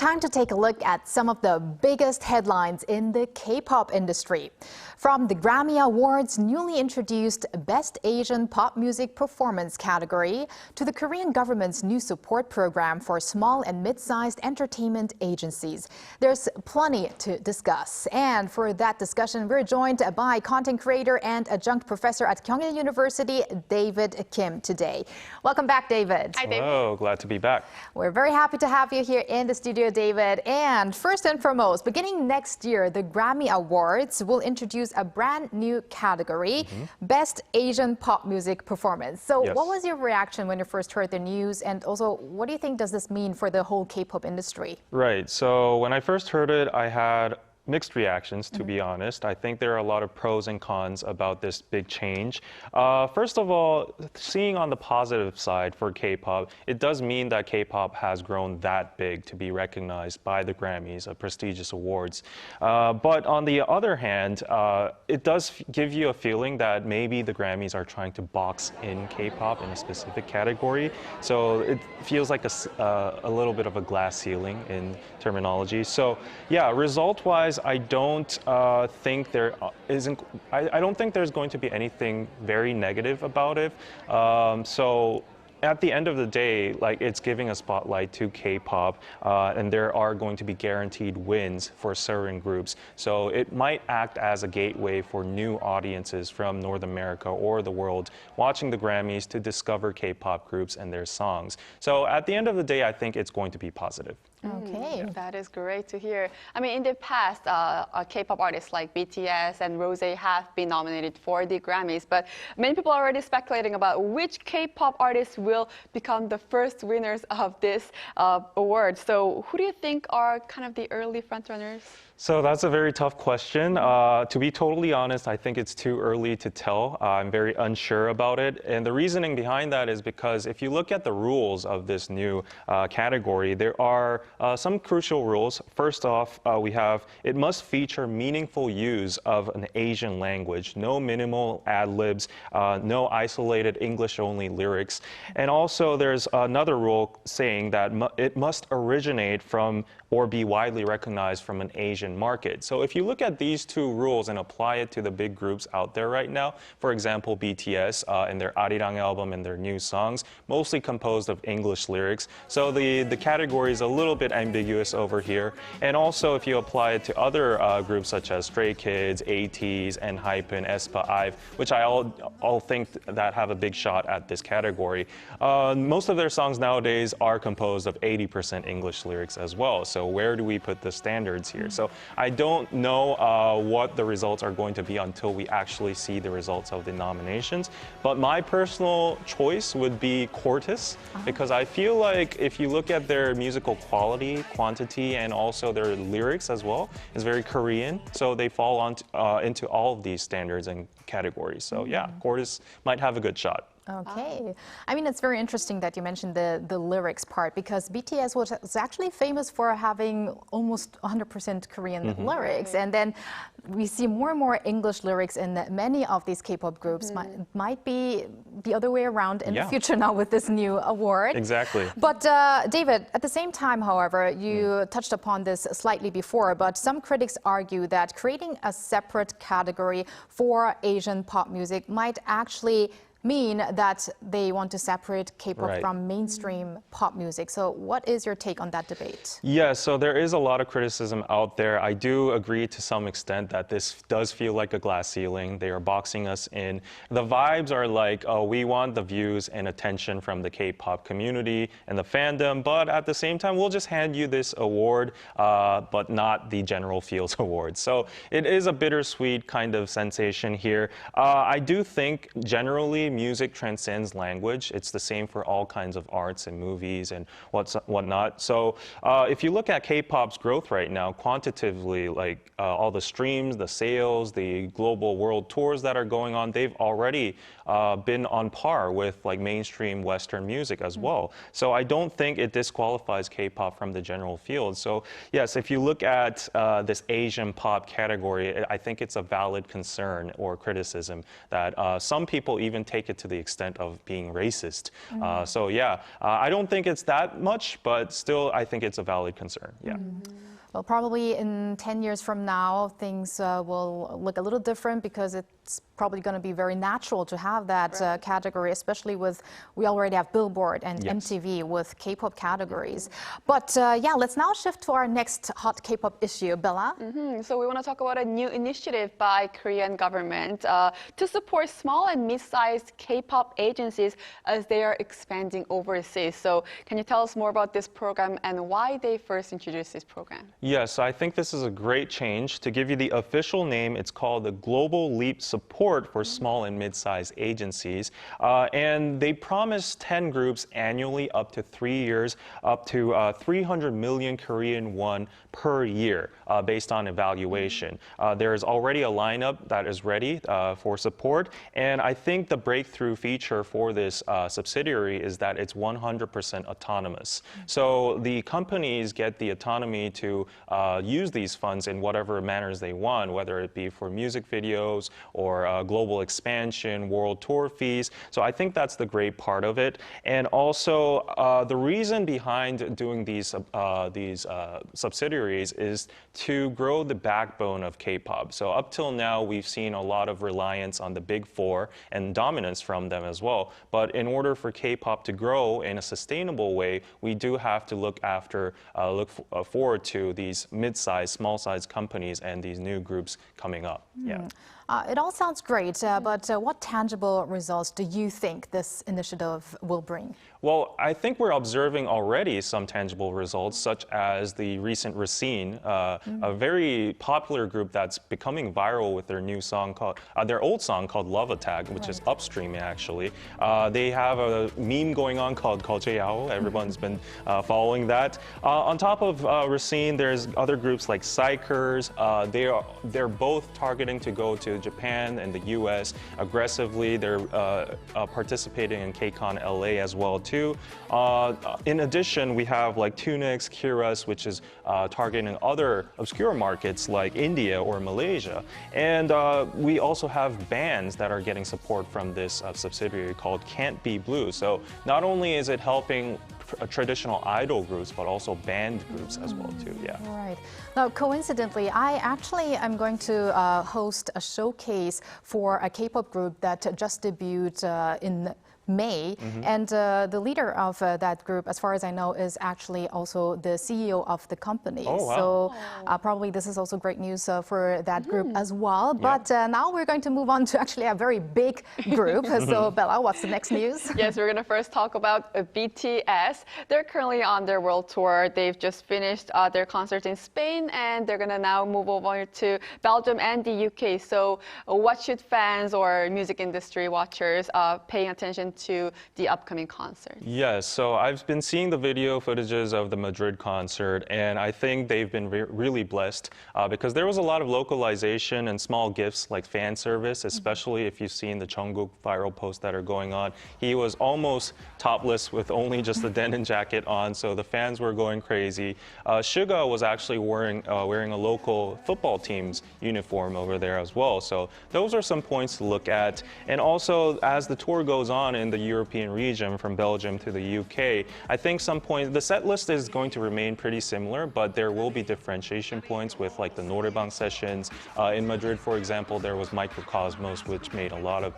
time to take a look at some of the biggest headlines in the K-pop industry. From the Grammy Awards newly introduced Best Asian Pop Music Performance category to the Korean government's new support program for small and mid-sized entertainment agencies. There's plenty to discuss. And for that discussion, we're joined by content creator and adjunct professor at Kyungil University, David Kim, today. Welcome back, David. Hi, David. Hello, glad to be back. We're very happy to have you here in the studio, David. And first and foremost, beginning next year, the Grammy Awards will introduce a brand new category, Best Asian Pop Music Performance. So what was your reaction when you first heard the news? And also, what do you think does this mean for the whole K-pop industry? Right. So when I first heard it, I had mixed reactions, to be honest. I think there are a lot of pros and cons about this big change. First of all, seeing on the positive side for K-pop, it does mean that K-pop has grown that big to be recognized by the Grammys, prestigious awards. But on the other hand, it does give you a feeling that maybe the Grammys are trying to box in K-pop in a specific category. So it feels like a little bit of a glass ceiling in terminology. So yeah, result-wise, I don't think there isn't. I don't think there's going to be anything very negative about it. So at the end of the day, like, it's giving a spotlight to K-pop, and there are going to be guaranteed wins for certain groups. So it might act as a gateway for new audiences from North America or the world watching the Grammys to discover K-pop groups and their songs. So at the end of the day, I think it's going to be positive. Okay, that is great to hear. I mean, in the past, K-pop artists like BTS and Rose have been nominated for the Grammys, but many people are already speculating about which K-pop artists will become the first winners of this award. So who do you think are kind of the early frontrunners? So that's a very tough question. To be totally honest, I think it's too early to tell. I'm very unsure about it. And the reasoning behind that is because if you look at the rules of this new category, there are some crucial rules. First off, we have it must feature meaningful use of an Asian language, no minimal ad-libs, no isolated English-only lyrics. And also there's another rule saying that it must originate from or be widely recognized from an Asian market. So if you look at these two rules and apply it to the big groups out there right now, for example, BTS and their Arirang album and their new songs, mostly composed of English lyrics. So the category is a little bit ambiguous over here. And also if you apply it to other groups such as Stray Kids, ATEEZ, ENHYPEN, aespa, IVE, which I all think that have a big shot at this category. Most of their songs nowadays are composed of 80% English lyrics as well. So where do we put the standards here? So I don't know what the results are going to be until we actually see the results of the nominations. But my personal choice would be CORTIS, because I feel like if you look at their musical quality, quantity, and also their lyrics as well, it's very Korean. So they fall into all of these standards and categories. So yeah, CORTIS might have a good shot. Okay. I mean, it's very interesting that you mentioned the lyrics part, because BTS was actually famous for having almost 100% Korean lyrics. And then we see more and more English lyrics in many of these K-pop groups. Might be the other way around in the future now with this new award. Exactly. But David, at the same time, however, you touched upon this slightly before, but some critics argue that creating a separate category for Asian pop music might actually mean that they want to separate K-pop from mainstream pop music. So what is your take on that debate? Yeah, so there is a lot of criticism out there. I do agree to some extent that this does feel like a glass ceiling. They are boxing us in. The vibes are like, oh, we want the views and attention from the K-pop community and the fandom, but at the same time, we'll just hand you this award, but not the General Fields Award. So it is a bittersweet kind of sensation here. I do think generally music transcends language. It's the same for all kinds of arts and movies and whatnot. So if you look at K-pop's growth right now, quantitatively, like all the streams, the sales, the global world tours that are going on, they've already been on par with like mainstream Western music as well. So I don't think it disqualifies K-pop from the general field. So yes, if you look at this Asian pop category, I think it's a valid concern or criticism that some people even take take it to the extent of being racist. So yeah, I don't think it's that much, but still, I think it's a valid concern. Yeah. Well, probably in 10 years from now, things will look a little different because it's probably going to be very natural to have that category, especially with, we already have Billboard and MTV with K-pop categories. But yeah, let's now shift to our next hot K-pop issue. Bella? So we want to talk about a new initiative by Korean government to support small and mid-sized K-pop agencies as they are expanding overseas. So can you tell us more about this program and why they first introduced this program? Yes, I think this is a great change. To give you the official name, it's called the Global Leap Support for Small and Mid-Sized Agencies. And they promise 10 groups annually up to 3 years, up to 300 million Korean won per year based on evaluation. There is already a lineup that is ready for support. And I think the breakthrough feature for this subsidiary is that it's 100% autonomous. So the companies get the autonomy to use these funds in whatever manners they want, whether it be for music videos or global expansion, world tour fees. So I think that's the great part of it. And also, the reason behind doing these subsidiaries is to grow the backbone of K-pop. So up till now, we've seen a lot of reliance on the big four and dominance from them as well. But in order for K-pop to grow in a sustainable way, we do have to look forward to these mid-sized, small-sized companies and these new groups coming up. Yeah. It all sounds great, but what tangible results do you think this initiative will bring? Well, I think we're observing already some tangible results, such as the recent Racine, a very popular group that's becoming viral with their new song called, their old song called Love Attack, which is upstream actually. They have a meme going on called 거제야오. Everyone's been following that. On top of Racine, there's other groups like Psychers. They're both targeting to go to Japan and the US aggressively. They're participating in KCON LA as well too. In addition, we have like Tunix, Kiras, which is targeting other obscure markets like India or Malaysia. And we also have bands that are getting support from this subsidiary called Can't Be Blue. So not only is it helping traditional idol groups, but also band groups as well too. Yeah. Right. Now, coincidentally, I actually am going to host a showcase for a K-pop group that just debuted in May, and the leader of that group, as far as I know, is actually also the CEO of the company. Oh, wow. So probably this is also great news for that group as well. But now we're going to move on to actually a very big group. So Bella, what's the next news? Yes, we're going to first talk about BTS. They're currently on their world tour. They've just finished their concert in Spain, and they're going to now move over to Belgium and the UK. So what should fans or music industry watchers paying attention to the upcoming concert? Yes, so I've been seeing the video footages of the Madrid concert, and I think they've been really blessed because there was a lot of localization and small gifts like fan service, especially if you've seen the Jungkook viral posts that are going on. He was almost topless with only just the denim jacket on, so the fans were going crazy. Suga was actually wearing a local football team's uniform over there as well, so those are some points to look at. And also, as the tour goes on in the European region from Belgium to the UK, I think some points, the set list is going to remain pretty similar, but there will be differentiation points with like the Norebang sessions. In Madrid, for example, there was Microcosmos, which made a lot of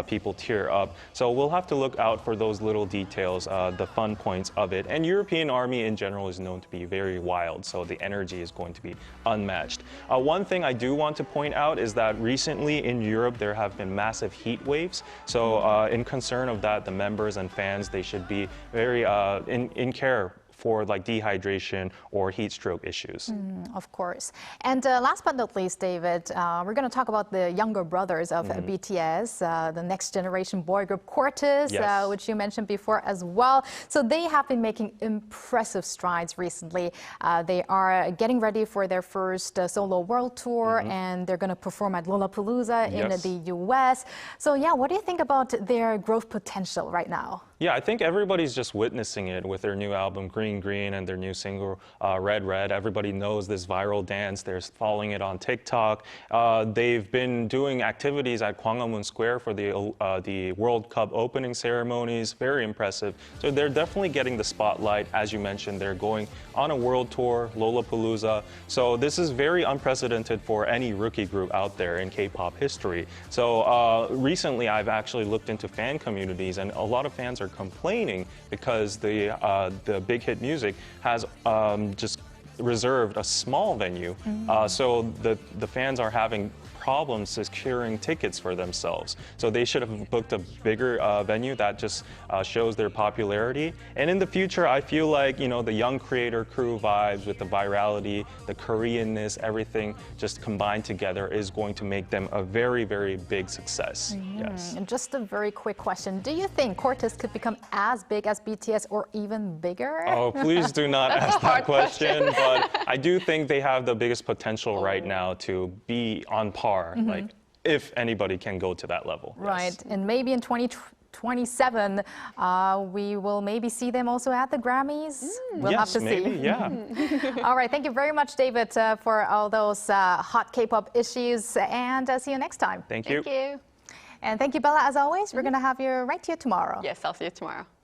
people tear up. So we'll have to look out for those little details, the fun points of it. And European Army in general is known to be very wild, so the energy is going to be unmatched. One thing I do want to point out is that recently in Europe, there have been massive heat waves. So in concern of that, the members and fans, they should be very in care for like dehydration or heat stroke issues. Of course. And last but not least, David, we're going to talk about the younger brothers of BTS, the next generation boy group CORTIS, which you mentioned before as well. So they have been making impressive strides recently. They are getting ready for their first solo world tour, and they're going to perform at Lollapalooza in the US. So yeah, what do you think about their growth potential right now? Yeah, I think everybody's just witnessing it with their new album, Green Green, and their new single, Red Red. Everybody knows this viral dance. They're following it on TikTok. They've been doing activities at Gwanghwamun Square for the World Cup opening ceremonies. Very impressive. So they're definitely getting the spotlight. As you mentioned, they're going on a world tour, Lollapalooza. So this is very unprecedented for any rookie group out there in K-pop history. So recently, I've actually looked into fan communities, and a lot of fans are complaining because the Big Hit Music has just reserved a small venue. So the fans are having problems securing tickets for themselves. So they should have booked a bigger venue that just shows their popularity. And in the future, I feel like, you know, the young creator crew vibes with the virality, the Koreanness, everything just combined together is going to make them a very, very big success. Yes. And just a very quick question. Do you think CORTIS could become as big as BTS or even bigger? Oh, please do not ask that question. But I do think they have the biggest potential right now to be on par. Like, if anybody can go to that level. Right, Yes. and maybe in 2027, we will maybe see them also at the Grammys. We'll have Yes, to maybe, see. yeah. All right, thank you very much, David, for all those hot K-pop issues, and see you next time. Thank you. Thank you. And thank you, Bella, as always. We're going to have you right here tomorrow. Yes, I'll see you tomorrow.